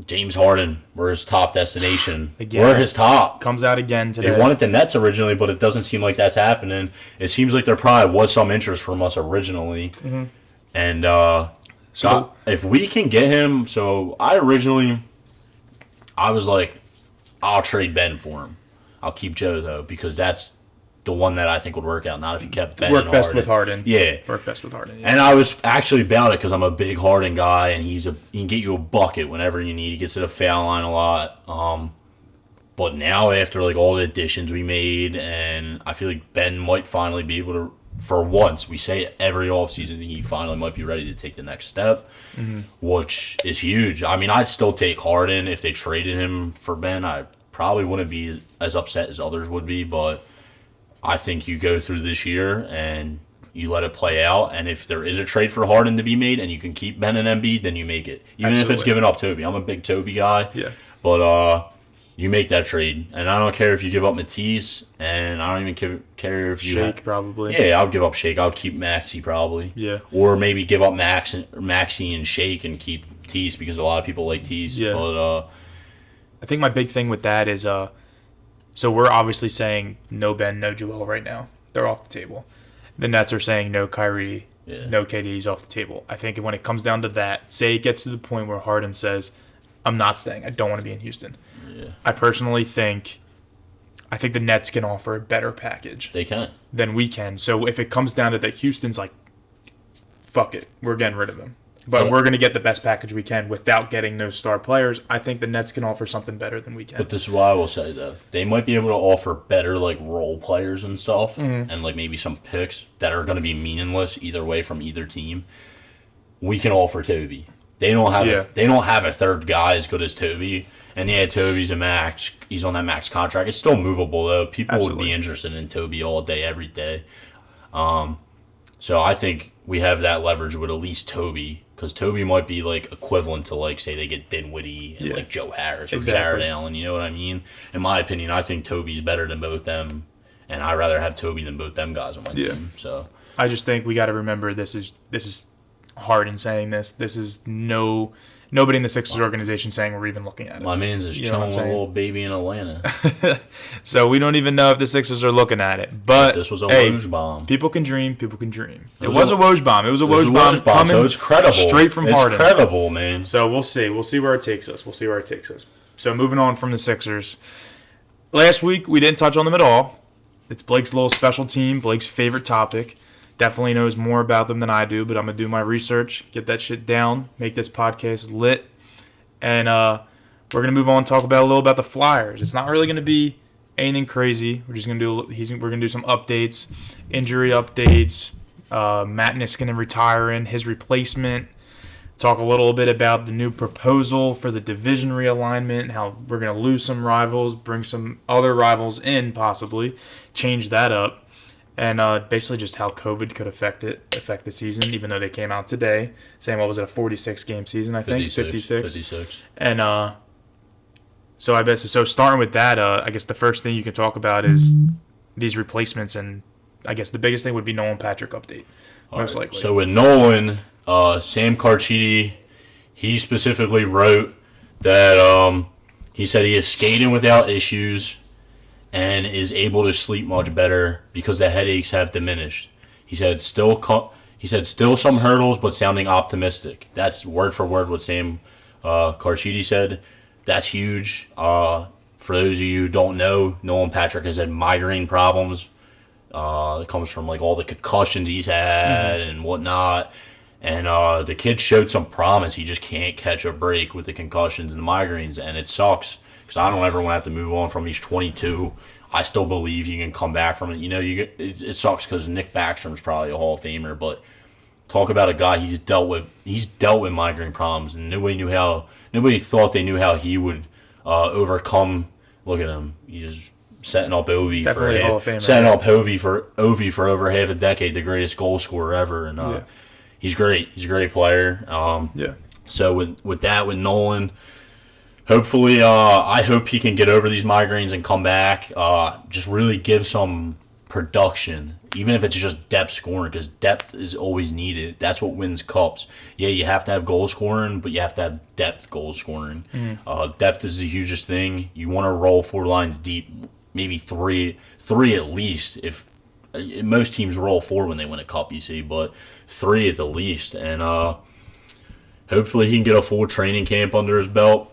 James Harden, we're his top destination. Again, we're his top. Comes out again today. They wanted the Nets originally, but it doesn't seem like that's happening. It seems like there probably was some interest from us originally. Mm-hmm. And so if we can get him, I was like, I'll trade Ben for him. I'll keep Joe, though, because that's the one that I think would work out. Not if you kept Ben and Harden. With Harden. Yeah. Work best with Harden. Yeah. And I was actually about it because I'm a big Harden guy, and he can get you a bucket whenever you need. He gets to the foul line a lot. But now, after like all the additions we made, and I feel like Ben might finally be able to, for once, we say it every offseason, he finally might be ready to take the next step, which is huge. I mean, I'd still take Harden if they traded him for Ben. I probably wouldn't be as upset as others would be, but I think you go through this year and you let it play out, and if there is a trade for Harden to be made and you can keep Ben and Embiid, then you make it. Even if it's giving up Toby. I'm a big Toby guy. Yeah. But you make that trade. And I don't care if you give up Matisse, and I don't even care if you Shake, probably. Yeah, I would give up Shake. I would keep Maxey, probably. Yeah. Or maybe give up Maxey and Shake and keep Tease, because a lot of people like Tease. Yeah. But I think my big thing with that is so we're obviously saying no Ben, no Joel right now. They're off the table. The Nets are saying no Kyrie, no KD's off the table. I think when it comes down to that, say it gets to the point where Harden says, I'm not staying. I don't want to be in Houston. Yeah. I personally think the Nets can offer a better package. They can. Than we can. So if it comes down to that, Houston's like, fuck it. We're getting rid of him. But we're going to get the best package we can without getting those star players. I think the Nets can offer something better than we can. But this is what I will say, though. They might be able to offer better, like, role players and stuff, and, like, maybe some picks that are going to be meaningless either way from either team. We can offer Toby. They don't have a third guy as good as Toby. And, yeah, Toby's a max. He's on that max contract. It's still movable, though. People would be interested in Toby all day, every day. So I think we have that leverage with at least Toby. Because Toby might be, like, equivalent to, like, say they get Dinwiddie and, like, Joe Harris or Jared Allen. You know what I mean? In my opinion, I think Toby's better than both them. And I'd rather have Toby than both them guys on my team. So I just think we got to remember this is Harden saying this. This is nobody in the Sixers organization saying we're even looking at it. My man's just chilling with a little baby in Atlanta. So we don't even know if the Sixers are looking at it. But this was a Woj bomb. People can dream. People can dream. It was a Woj bomb. It was a Woj bomb coming so it's credible. Straight from Harden. It's credible, man. So we'll see. We'll see where it takes us. So moving on from the Sixers. Last week, we didn't touch on them at all. It's Blake's little special team, Blake's favorite topic. Definitely knows more about them than I do, but I'm going to do my research, get that shit down, make this podcast lit. And we're going to move on and talk about a little about the Flyers. It's not really going to be anything crazy. We're just going to do some updates, injury updates, Matt Niskanen retiring, his replacement. Talk a little bit about the new proposal for the division realignment, how we're going to lose some rivals, bring some other rivals in possibly, change that up. And basically just how COVID could affect the season, even though they came out today saying, what was it, a 46-game season, I think? 56. And so starting with that, I guess the first thing you can talk about is these replacements, and I guess the biggest thing would be Nolan Patrick update, most likely. So with Nolan, Sam Carchidi, he specifically wrote that he said he is skating without issues and is able to sleep much better because the headaches have diminished. He said still some hurdles, but sounding optimistic. That's word for word what Sam Carchidi said. That's huge. For those of you who don't know, Nolan Patrick has had migraine problems. It comes from like all the concussions he's had and whatnot. And the kid showed some promise. He just can't catch a break with the concussions and the migraines, and it sucks. Because I don't ever want to have to move on from. He's 22. I still believe he can come back from it. You know, it sucks because Nick Backstrom's probably a Hall of Famer, but talk about a guy he's dealt with migraine problems, and nobody thought they knew how he would overcome. Look at him. He's setting up Ovi Definitely for Hall of Famer, setting up Ovi for over half a decade, the greatest goal scorer ever, and he's great. He's a great player. So with Nolan. Hopefully, I hope he can get over these migraines and come back. Just really give some production, even if it's just depth scoring, because depth is always needed. That's what wins cups. Yeah, you have to have goal scoring, but you have to have depth goal scoring. Depth is the hugest thing. You want to roll 4 lines deep, maybe three at least. If most teams roll 4 when they win a cup, you see, but 3 at the least. And hopefully he can get a full training camp under his belt.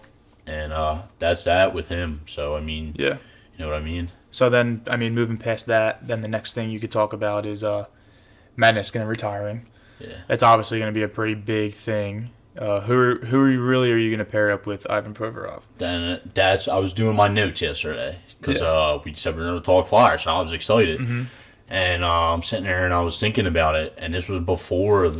And that's that with him. So, I mean, you know what I mean? So then, I mean, moving past that, then the next thing you could talk about is Matt Niskanen retiring. Yeah. That's obviously going to be a pretty big thing. Who are you going to pair up with Ivan Provorov? Then I was doing my notes yesterday because we said we were going to talk Flyers, so I was excited. And I'm sitting there and I was thinking about it, and this was before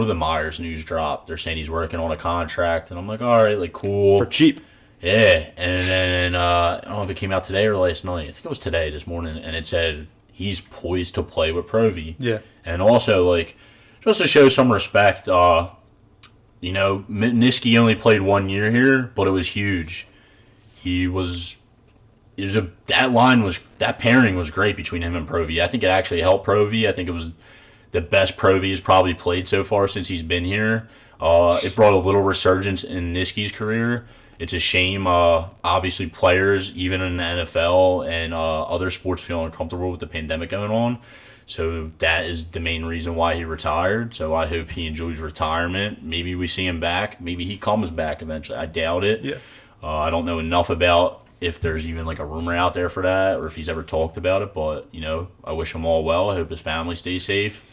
the Myers news dropped. They're saying he's working on a contract, and I'm like, all right, like, cool. For cheap. Yeah, and then I don't know if it came out today or last night. I think it was today, this morning, and it said he's poised to play with Provy. Yeah. And also, like, just to show some respect, you know, Niski only played 1 year here, but it was huge. That pairing was great between him and Provy. I think it actually helped Provy. I think it was the best Provy has probably played so far since he's been here. It brought a little resurgence in Niski's career, It's a shame. Obviously, players, even in the NFL and other sports, feel uncomfortable with the pandemic going on. So that is the main reason why he retired. So I hope he enjoys retirement. Maybe we see him back. Maybe he comes back eventually. I doubt it. Yeah. I don't know enough about if there's even like a rumor out there for that or if he's ever talked about it. But, I wish him all well. I hope his family stays safe.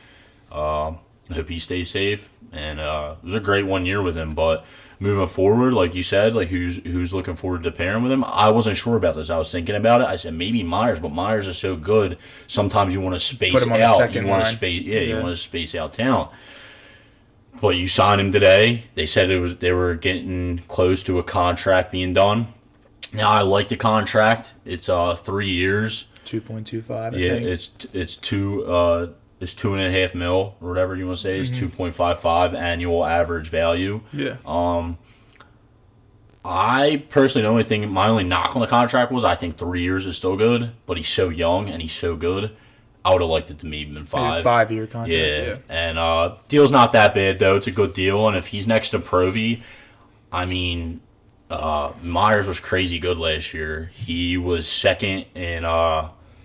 I hope he stays safe. And it was a great 1 year with him. But moving forward, like you said, like who's looking forward to pairing with him? I wasn't sure about this. I was thinking about it. I said maybe Myers, but Myers is so good. Sometimes you want to space Put him on out. the second You want to line. space. Yeah, you want to space out talent. But you signed him today. They said they were getting close to a contract being done. Now I like the contract. It's 3 years. 2.25. Yeah, I think. it's $2.5 million or whatever you want to say. It's 2.55 annual average value. Yeah. I personally, my only knock on the contract was I think 3 years is still good, but he's so young and he's so good. I would have liked it to maybe been 5. 5-year contract. Yeah. And deal's not that bad though. It's a good deal, and if he's next to Provy, I mean, Myers was crazy good last year. He was second in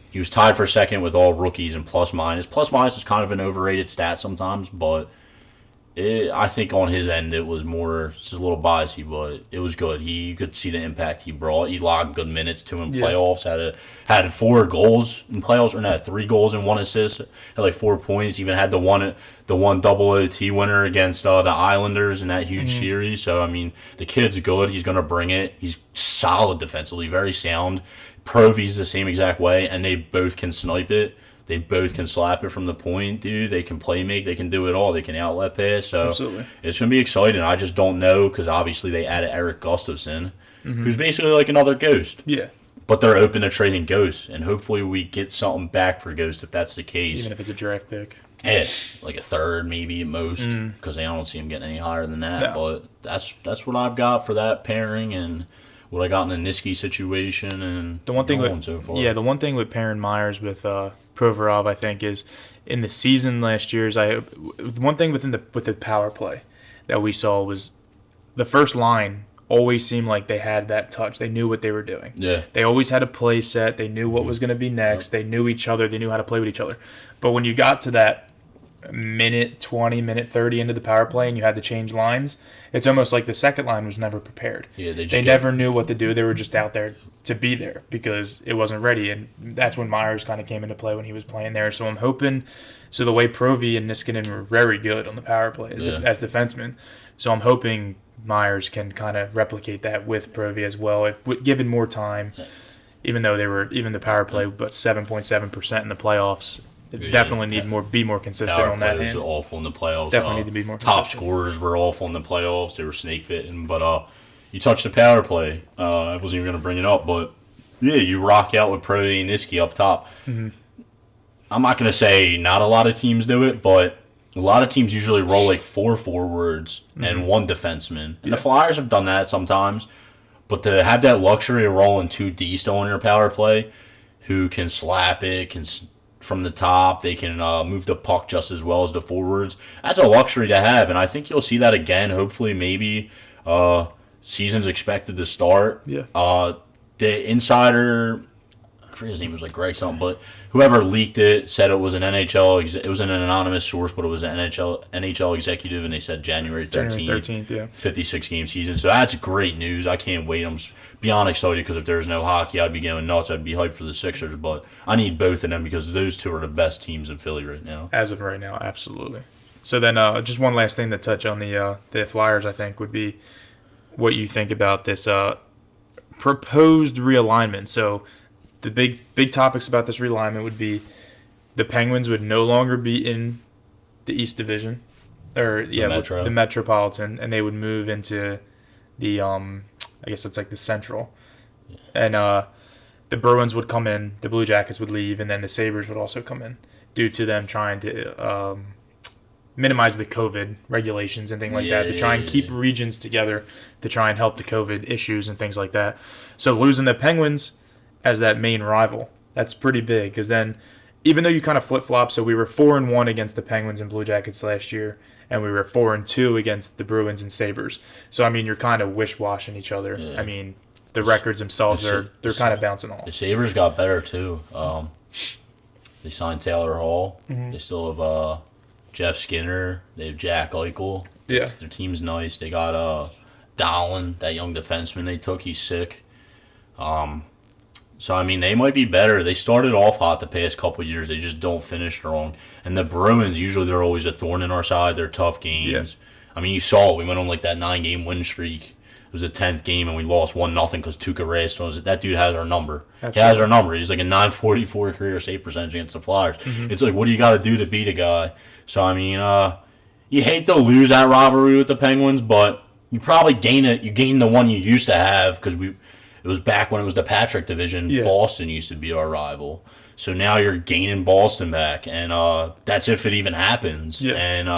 he was tied for second with all rookies in plus minus. Plus minus is kind of an overrated stat sometimes, but I think on his end it was more just a little biasy, but it was good. You could see the impact he brought. He logged good minutes too in playoffs. Had 4 goals in playoffs, or not 3 goals and 1 assist. Had like 4 points. Even had the one double OT winner against the Islanders in that huge series. So I mean, the kid's good. He's gonna bring it. He's solid defensively, very sound. Provy's the same exact way, and they both can snipe it. They both can slap it from the point, dude. They can play make. They can do it all. They can outlet pass. So Absolutely. It's going to be exciting. I just don't know because obviously they added Eric Gustafson, who's basically like another Ghost. Yeah. But they're open to trading Ghost, and hopefully we get something back for Ghost if that's the case. Even if it's a draft pick. Yeah, like a third maybe at most, because I don't see him getting any higher than that. No. But that's what I've got for that pairing and what I got in the Niski situation and The one thing with so far. the one thing with pairing Myers with Provorov, I think, is in the season last year's. One thing with the power play that we saw was the first line always seemed like they had that touch. They knew what they were doing. Yeah. They always had a play set. They knew what was going to be next. They knew each other. They knew how to play with each other. But when you got to that minute 20, minute 30 into the power play and you had to change lines, it's almost like the second line was never prepared. Yeah, they never knew what to do. They were just out there to be there because it wasn't ready. And that's when Myers kind of came into play when he was playing there. So I'm hoping, the way Provy and Niskanen were very good on the power play as defensemen. So I'm hoping Myers can kind of replicate that with Provy as well, if given more time. Even though even the power play, but 7.7% in the playoffs. Definitely need be more consistent Power on that play end. was awful in the playoffs. Definitely need to be more Top consistent. scorers were awful in the playoffs. They were snake bitten. But you touched the power play. I wasn't even going to bring it up, but yeah, you rock out with Provy and Niski up top. Mm-hmm. I'm not going to say not a lot of teams do it, but a lot of teams usually roll like 4 forwards and 1 defenseman. And the Flyers have done that sometimes. But to have that luxury of rolling 2 D still on your power play, who can slap it, from the top, they can move the puck just as well as the forwards. That's a luxury to have, and I think you'll see that again. Hopefully, maybe season's expected to start. Yeah. The insider, I forget his name, was like Greg something, but whoever leaked it said it was an NHL. It was an anonymous source, but it was an NHL executive, and they said January 13th, yeah. 56 game season. So that's great news. I can't wait. I'm beyond excited because if there's no hockey, I'd be going nuts. I'd be hyped for the Sixers, but I need both of them because those two are the best teams in Philly right now. As of right now, absolutely. So then, just one last thing to touch on the Flyers, I think, would be what you think about this proposed realignment. So the big topics about this realignment would be the Penguins would no longer be in the East Division, the Metropolitan, and they would move into the I guess it's like the Central, and the Bruins would come in, the Blue Jackets would leave, and then the Sabres would also come in due to them trying to minimize the COVID regulations and things like that, to try and keep regions together, to try and help the COVID issues and things like that. So losing the Penguins as that main rival, that's pretty big, because then even though you kind of flip-flop, so we were 4-1 against the Penguins and Blue Jackets last year, and we were 4-2 against the Bruins and Sabres. So I mean, you're kind of wish-washing each other. Yeah. I mean, the records themselves they're kind of bouncing off. The Sabres got better too. They signed Taylor Hall. Mm-hmm. They still have Jeff Skinner. They have Jack Eichel. Yeah. Their team's nice. They got Dolan, that young defenseman they took. He's sick. So, I mean, they might be better. They started off hot the past couple of years. They just don't finish strong. And the Bruins, usually they're always a thorn in our side. They're tough games. Yeah. I mean, you saw it. We went on like that 9-game win streak. It was the 10th game, and we lost 1-0 because Tuukka Rask was it. That dude has our number. Absolutely. He has our number. He's like a 944 career save percentage against the Flyers. Mm-hmm. It's like, what do you got to do to beat a guy? So, I mean, you hate to lose that rivalry with the Penguins, but you probably gain it. You gain the one you used to have because it was back when it was the Patrick division. Yeah. Boston used to be our rival. So now you're gaining Boston back, and that's if it even happens. Yeah. And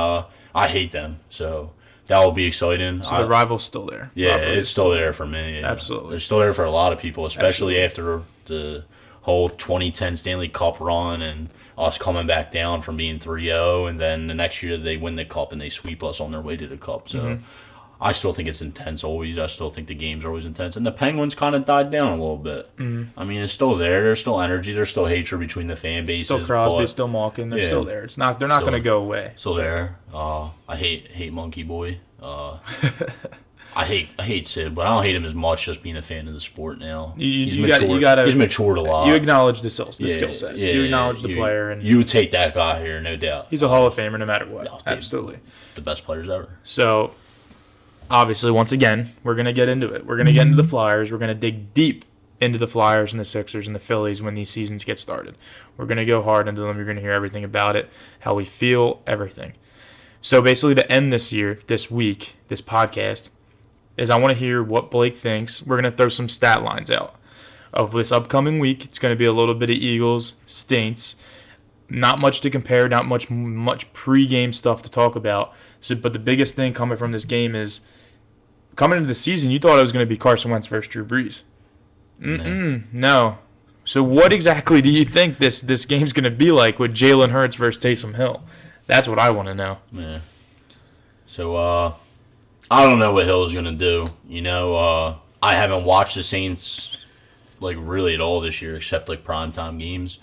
I hate them, so that will be exciting. So the rival's still there. Yeah, it's still there for me. Yeah. Absolutely. It's still there for a lot of people, especially after the whole 2010 Stanley Cup run and us coming back down from being 3-0, and then the next year they win the Cup and they sweep us on their way to the Cup. So I still think it's intense always. I still think the games are always intense. And the Penguins kind of died down a little bit. I mean, it's still there. There's still energy. There's still hatred between the fan bases. Still Crosby, still Malkin. They're still there. They're not going to go away. Still there. I hate Monkey Boy. I hate Sid, but I don't hate him as much just being a fan of the sport now. He's matured a lot. You acknowledge the skill set. You acknowledge the player. And you would take that guy here, no doubt. He's a Hall of Famer no matter what. Yeah, absolutely. The best players ever. So, obviously, once again, we're going to get into it. We're going to get into the Flyers. We're going to dig deep into the Flyers and the Sixers and the Phillies when these seasons get started. We're going to go hard into them. You're going to hear everything about it, how we feel, everything. So, basically, to end this week, this podcast, is I want to hear what Blake thinks. We're going to throw some stat lines out of this upcoming week. It's going to be a little bit of Eagles, Saints. Not much to compare, not much pregame stuff to talk about. So, but the biggest thing coming from this game is, coming into the season, you thought it was going to be Carson Wentz versus Drew Brees. No. So what exactly do you think this game's going to be like with Jalen Hurts versus Taysom Hill? That's what I want to know. Yeah. So, I don't know what Hill is going to do. You know, I haven't watched the Saints, like, really at all this year, except, like, primetime games.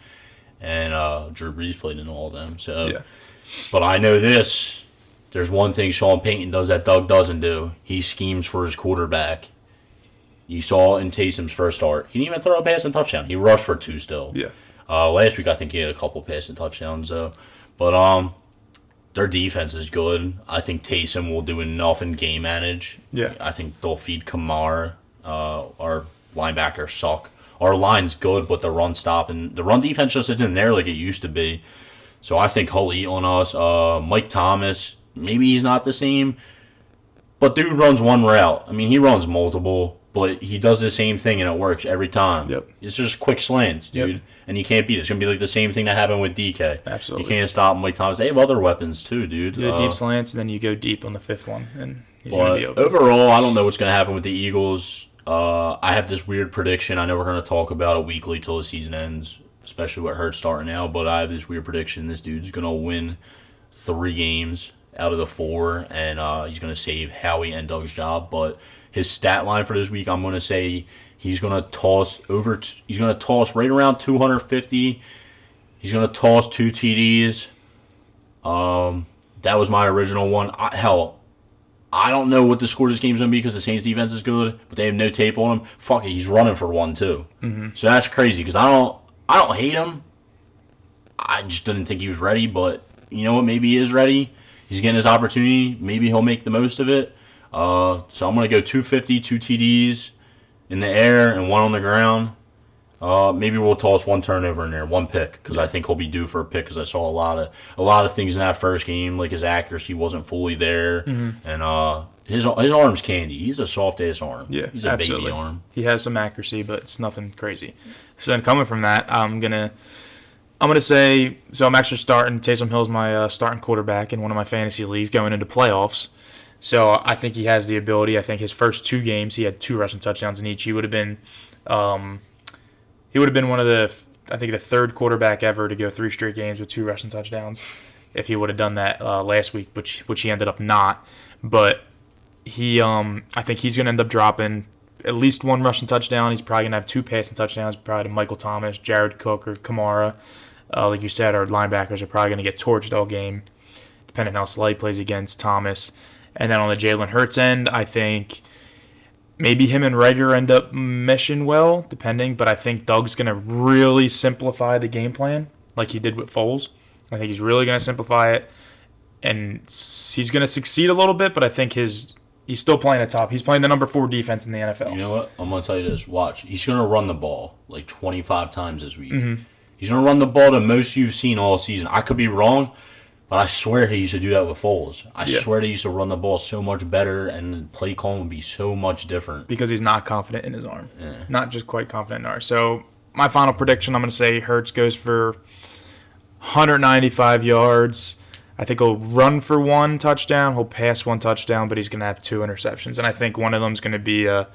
And Drew Brees played in all of them. So, yeah. But I know this. There's one thing Sean Payton does that Doug doesn't do. He schemes for his quarterback. You saw in Taysom's first start. He didn't even throw a pass and touchdown. He rushed for 2 still. Yeah. Last week, I think he had a couple passing touchdowns, though. But, their defense is good. I think Taysom will do enough in game manage. Yeah. I think they'll feed Kamar. Our linebackers suck. Our line's good, but the run defense just isn't there like it used to be. So I think he'll eat on us. Mike Thomas, maybe he's not the same, but dude runs one route. I mean, he runs multiple, but he does the same thing and it works every time. Yep. It's just quick slants, dude. Yep. And you can't beat it. It's going to be like the same thing that happened with DK. Absolutely. You can't stop Mike Thomas. They have other weapons too, dude. You do deep slants, and then you go deep on the 5th one, and he's going to be open. Overall, I don't know what's going to happen with the Eagles. I have this weird prediction. I know we're going to talk about it weekly till the season ends, especially what Hurts starting now, but I have this weird prediction. This dude's going to win 3 games out of the 4, and he's going to save Howie and Doug's job. But his stat line for this week, I'm going to say he's going to toss right around 250. He's going to toss 2 TDs. That was my original one. I don't know what the score of this game is going to be because the Saints defense is good, but they have no tape on him. Fuck it, he's running for 1 too. Mm-hmm. So that's crazy because I don't hate him. I just didn't think he was ready, but you know what? Maybe he is ready. He's getting his opportunity. Maybe he'll make the most of it. So I'm going to go 250, 2 TDs in the air and 1 on the ground. Maybe we'll toss 1 turnover in there, 1 pick, because I think he'll be due for a pick. Because I saw a lot of things in that first game, like his accuracy wasn't fully there, and his arm's candy. He's a soft ass arm. Yeah, he's a absolutely. baby arm. He has some accuracy, but it's nothing crazy. So then coming from that, I'm gonna say, so I'm actually starting. Taysom Hill's my starting quarterback in one of my fantasy leagues going into playoffs. So I think he has the ability. I think his first 2 games, he had 2 rushing touchdowns in each. He would have been one of the 3rd quarterback ever to go 3 straight games with 2 rushing touchdowns. if he would have done that last week, which he ended up not. But I think he's going to end up dropping at least one rushing touchdown. He's probably going to have 2 passing touchdowns, probably to Michael Thomas, Jared Cook, or Kamara. Like you said, our linebackers are probably going to get torched all game, depending on how Slay plays against Thomas. And then on the Jalen Hurts end, I think maybe him and Rager end up meshing well, depending. But I think Doug's going to really simplify the game plan like he did with Foles. I think he's really going to simplify it. And he's going to succeed a little bit, but I think he's still playing at top. He's playing the number 4 defense in the NFL. You know what? I'm going to tell you this. Watch. He's going to run the ball like 25 times this week. Mm-hmm. He's going to run the ball the most you've seen all season. I could be wrong, but I swear he used to do that with Foles. I swear they used to run the ball so much better, and the play calling would be so much different. Because he's not confident in his arm. Yeah. Not just quite confident in ours. So my final prediction, I'm going to say Hurts goes for 195 yards. I think he'll run for 1 touchdown. He'll pass 1 touchdown, but he's going to have 2 interceptions. And I think one of them is going to be a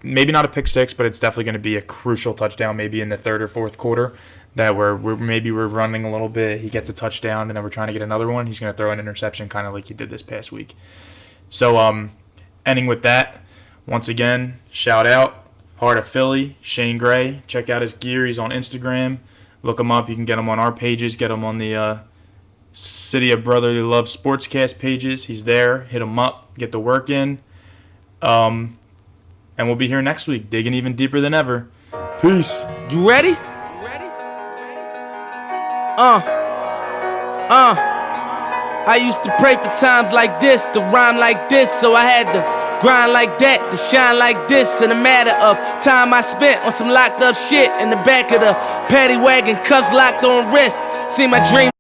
maybe not a pick 6, but it's definitely going to be a crucial touchdown, maybe in the 3rd or 4th quarter, that we're running a little bit. He gets a touchdown, and then we're trying to get another one. He's going to throw an interception, kind of like he did this past week. So, ending with that, once again, shout out, Heart of Philly, Shane Gray. Check out his gear. He's on Instagram. Look him up. You can get him on our pages. Get him on the City of Brotherly Love Sportscast pages. He's there. Hit him up. Get the work in. And we'll be here next week, digging even deeper than ever. Peace. You ready? I used to pray for times like this, to rhyme like this, so I had to grind like that, to shine like this. In a matter of time I spent on some locked up shit in the back of the paddy wagon, cuffs locked on wrist. See my dream.